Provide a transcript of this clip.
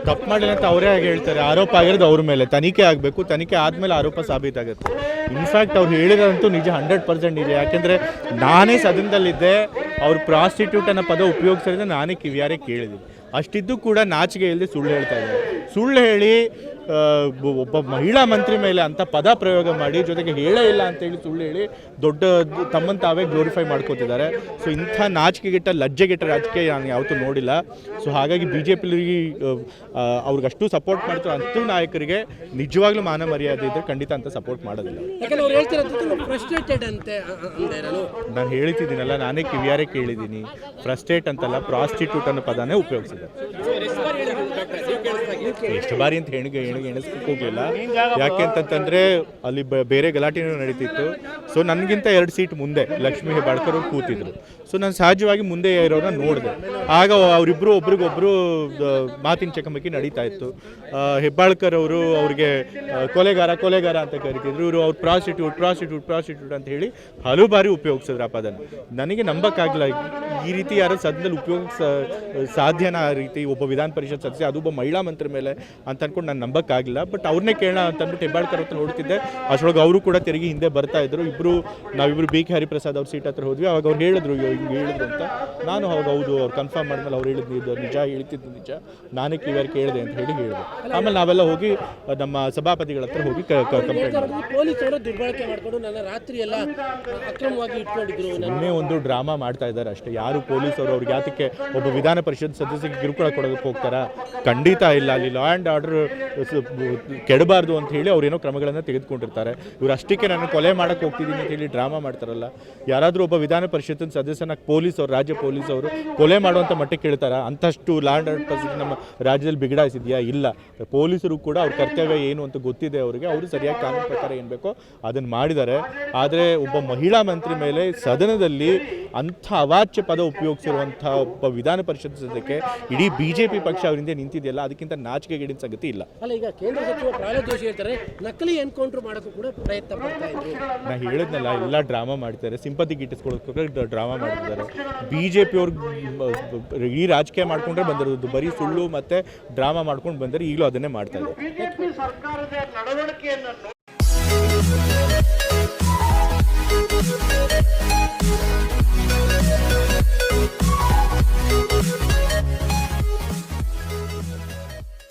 ತಪ್ಪು ಮಾಡಿಲ್ಲ ಅಂತ ಅವರೇ ಆಗಿ ಹೇಳ್ತಾರೆ. ಆರೋಪ ಆಗಿರೋದು ಅವ್ರ ಮೇಲೆ, ತನಿಖೆ ಆಗಬೇಕು, ತನಿಖೆ ಆದಮೇಲೆ ಆರೋಪ ಸಾಬೀತಾಗುತ್ತೆ. ಇನ್ಫ್ಯಾಕ್ಟ್ ಅವ್ರು ಹೇಳಿರೋದಂತೂ ನಿಜ, 100% ನಿಜ. ಯಾಕೆಂದರೆ ನಾನೇ ಸದನದಲ್ಲಿದ್ದೆ, ಅವ್ರು ಪ್ರಾಸ್ಟಿಟ್ಯೂಟ್ ಅನ್ನೋ ಪದ ಉಪಯೋಗಿಸಿದ್ರೆ ನಾನೇ ಕಿವಿಯಾರೆ ಕೇಳಿದ್ದೀನಿ. ಅಷ್ಟಿದ್ದು ಕೂಡ ನಾಚಿಕೆ ಇಲ್ಲದೆ ಸುಳ್ಳು ಹೇಳ್ತಾ ಇದ್ದಾರೆ. ಸುಳ್ಳು ಹೇಳಿ ಒಬ್ಬ ಮಹಿಳಾ ಮಂತ್ರಿ ಮೇಲೆ ಅಂಥ ಪದ ಪ್ರಯೋಗ ಮಾಡಿ, ಜೊತೆಗೆ ಹೇಳೇ ಇಲ್ಲ ಅಂತೇಳಿ ಸುಳ್ಳು ಹೇಳಿ ದೊಡ್ಡ ತಮ್ಮನ್ನು ತಾವೇ ಗ್ಲೋರಿಫೈ ಮಾಡ್ಕೋತಿದ್ದಾರೆ. ಸೊ ಇಂಥ ನಾಚಿಕೆಗೆಟ್ಟ ಲಜ್ಜೆಗೆಟ್ಟ ರಾಜಕೀಯ ನಾನು ಯಾವತ್ತೂ ನೋಡಿಲ್ಲ. ಸೊ ಹಾಗಾಗಿ BJP ಅವ್ರಿಗಷ್ಟು ಸಪೋರ್ಟ್ ಮಾಡ್ತಾರೆ ಅಂಥ ನಾಯಕರಿಗೆ ನಿಜವಾಗ್ಲೂ ಮಾನ ಮರ್ಯಾದೆ ಇದ್ದರೆ ಖಂಡಿತ ಅಂತ ಸಪೋರ್ಟ್ ಮಾಡೋದಿಲ್ಲ. ನಾನು ಹೇಳ್ತಿದ್ದೀನಲ್ಲ, ನಾನೇ ಕಿವಿಯಾರೆ ಕೇಳಿದ್ದೀನಿ. ಫ್ರಸ್ಟ್ರೇಟ್ ಅಂತಲ್ಲ, ಪ್ರಾಸ್ಟಿಟ್ಯೂಟ್ ಅನ್ನೋ ಪದನೇ ಉಪಯೋಗಿಸಿದ್ದಾರೆ. ಎಷ್ಟು ಬಾರಿ ಅಂತ ಎಣಿಸ್ಲಿಕ್ಕೆ ಹೋಗಲಿಲ್ಲ. ಯಾಕೆ ಅಂತಂತಂದರೆ ಅಲ್ಲಿ ಬೇರೆ ಗಲಾಟೆನೂ ನಡೀತಿತ್ತು. ಸೊ ನನಗಿಂತ 2 ಸೀಟ್ ಮುಂದೆ ಲಕ್ಷ್ಮೀ ಹೆಬ್ಬಾಳ್ಕರ್ ಅವ್ರು ಕೂತಿದ್ರು. ಸೊ ನಾನು ಸಹಜವಾಗಿ ಮುಂದೆ ಇರೋರನ್ನ ನೋಡಿದೆ. ಆಗ ಅವರಿಬ್ಬರು ಒಬ್ರಿಗೊಬ್ಬರು ಮಾತಿನ ಚಕಮಕಿ ನಡೀತಾ ಇತ್ತು. ಹೆಬ್ಬಾಳ್ಕರ್ ಅವರು ಅವ್ರಿಗೆ ಕೊಲೆಗಾರ ಅಂತ ಕರಿತಿದ್ರು. ಇವರು ಅವ್ರು ಪ್ರಾಸ್ಟಿಟ್ಯೂಟ್ ಅಂತ ಹೇಳಿ ಹಲವು ಬಾರಿ ಉಪಯೋಗಿಸಿದ್ರು ಆ ಪದನ. ನನಗೆ ನಂಬಕ್ಕಾಗಲ್ಲ, ಈ ರೀತಿ ಯಾರು ಸದನದಲ್ಲಿ ಸಾಧ್ಯನಾ? ಆ ರೀತಿ ಒಬ್ಬ ವಿಧಾನ ಪರಿಷತ್ ಸದಸ್ಯ, ಅದು ಒಬ್ಬ ಮಹಿಳಾ ಮಂತ್ರಿ ಮೇಲೆ ಅಂತ ಅಂದ್ಕೊಂಡು ನಾನು ನಂಬಕ್ಕಾಗಿಲ್ಲ. ಬಟ್ ಅವ್ರನ್ನೇ ಕೇಳೋಣ ಅಂತ ಅಂದ್ಬಿಟ್ಟು ಹೆಬ್ಬಾಳ್ಕರ್ ಹತ್ರ ನೋಡ್ತಿದ್ದೆ. ಅಷ್ಟರೊಳಗೆ ಅವರು ಕೂಡ ತಿರುಗಿ ಹಿಂದೆ ಬರ್ತಾ ಇದ್ರು. ನಾವಿಬ್ಬರು BK ಹರಿಪ್ರಸಾದ್ ಅವ್ರ ಸೀಟ್ ಹತ್ರ ಹೋದ್ವಿ. ಅವಾಗ ಅವ್ರು ಹೇಳಿದ್ರು ಹಿಂಗೆ ಹೇಳಿದ್ರು ಅಂತ. ನಾನು ಅವಾಗ ಹೌದು, ಅವ್ರು ಕನ್ಫರ್ಮ್ ಮಾಡಿದ್ಮೇಲೆ ಅವ್ರು ಹೇಳಿದ್ದು ನಿಜ, ಹೇಳ್ತಿದ್ದು ನಿಜ, ನಾನೇ ಕಿವಿಯಾರು ಕೇಳಿದೆ ಅಂತ ಹೇಳಿದೆ. ಆಮೇಲೆ ನಾವೆಲ್ಲ ಹೋಗಿ ನಮ್ಮ ಸಭಾಪತಿಗಳ ಹತ್ರ ಹೋಗಿ ಕಂಪ್ಲೇಂಟ್ ಸುಮ್ಮನೆ ಒಂದು ಡ್ರಾಮಾ ಮಾಡ್ತಾ ಇದ್ದಾರೆ ಅಷ್ಟೇ. ಯಾರು ಪೊಲೀಸರು ಅವ್ರಿಗೆ ಯಾತಕ್ಕೆ ಒಬ್ಬ ವಿಧಾನ ಪರಿಷತ್ ಸದಸ್ಯರಿಗೆ ಕಿರುಕುಳ ಕೊಡೋದಕ್ಕೆ ಹೋಗ್ತಾರಾ? ಖಂಡಿತ ಇಲ್ಲ. ಅಲ್ಲಿ ಲಾ ಆ್ಯಂಡ್ ಆರ್ಡರ್ ಕೆಡಬಾರ್ದು ಅಂತ ಹೇಳಿ ಅವ್ರೇನೋ ಕ್ರಮಗಳನ್ನು ತೆಗೆದುಕೊಂಡಿರ್ತಾರೆ. ಇವ್ರು ಅಷ್ಟಕ್ಕೆ ನಾನು ಕೊಲೆ ಮಾಡೋಕ್ಕೆ ಹೋಗ್ತಿದ್ದೀನಿ ಅಂತ ಹೇಳಿ ಡ್ರಾಮಾ ಮಾಡ್ತಾರಲ್ಲ. ಯಾರಾದರೂ ಒಬ್ಬ ವಿಧಾನ ಪರಿಷತ್ತಿನ ಸದಸ್ಯನ ರಾಜ್ಯ ಪೊಲೀಸವರು ಕೊಲೆ ಮಾಡುವಂಥ ಮಟ್ಟಕ್ಕೆ ಕೇಳ್ತಾರ? ಅಂಥಷ್ಟು ಲಾ ಆ್ಯಂಡ್ ಆರ್ಡರ್ ಪರಿಸ್ಥಿತಿ ನಮ್ಮ ರಾಜ್ಯದಲ್ಲಿ ಬಿಗಡಾಯಿಸಿದೆಯಾ? ಇಲ್ಲ. ಪೊಲೀಸರು ಕೂಡ ಅವ್ರ ಕರ್ತವ್ಯ ಏನು ಅಂತ ಗೊತ್ತಿದೆ ಅವರಿಗೆ. ಅವರು ಸರಿಯಾಗಿ ಕಾನೂನು ಪ್ರಕಾರ ಏನು ಬೇಕೋ ಅದನ್ನು ಮಾಡಿದ್ದಾರೆ. ಆದರೆ ಒಬ್ಬ ಮಹಿಳಾ ಮಂತ್ರಿ ಮೇಲೆ ಸದನದಲ್ಲಿ ಅಂಥ ಅವಾಚ್ಯ ಪದ ಉಪಯೋಗಿಸಿರುವಂಥ ಒಬ್ಬ ವಿಧಾನ ಪರಿಷತ್ ಸದಸ್ಯಕ್ಕೆ ಇಡೀ BJP ಪಕ್ಷ ಅವರಿಂದ ನಿಂತಿದೆಯಲ್ಲ, ಅದಕ್ಕಿಂತ ನಾಚಿಕೆಗೇಡಿನ ಸಂಗತಿ ಇಲ್ಲ. ಅಲ್ಲ, ಈಗ ಕೇಂದ್ರ ಸಚಿವ ಪ್ರಹ್ಲಾದ್ ಜೋಶಿ ಹೇಳ್ತಾರೆ ನಕಲಿ ಎನ್ಕೌಂಟರ್ ಮಾಡೋಕ್ಕೂ ಕೂಡ ಪ್ರಯತ್ನ ಪಡ್ತಾ ಇದ್ರು. ನಾನು ಹೇಳಿದ್ನಲ್ಲ, ಎಲ್ಲ ಡ್ರಾಮಾ ಮಾಡ್ತಾರೆ, ಸಿಂಪತಿ ಗಿಟ್ಟಿಸ್ಕೊಳ್ಳೋಕೆ ಡ್ರಾಮಾ ಮಾಡ್ತಿದ್ದಾರೆ. BJP ಅವ್ರು ಈ ರಾಜಕೀಯ ಮಾಡ್ಕೊಂಡ್ರೆ ಬಂದಿರೋದು ಬರೀ ಸುಳ್ಳು ಮತ್ತೆ ಡ್ರಾಮಾ ಮಾಡ್ಕೊಂಡು ಬಂದರೆ ಈಗಲೂ ಅದನ್ನೇ ಮಾಡ್ತಾ ಇದ್ದಾರೆ.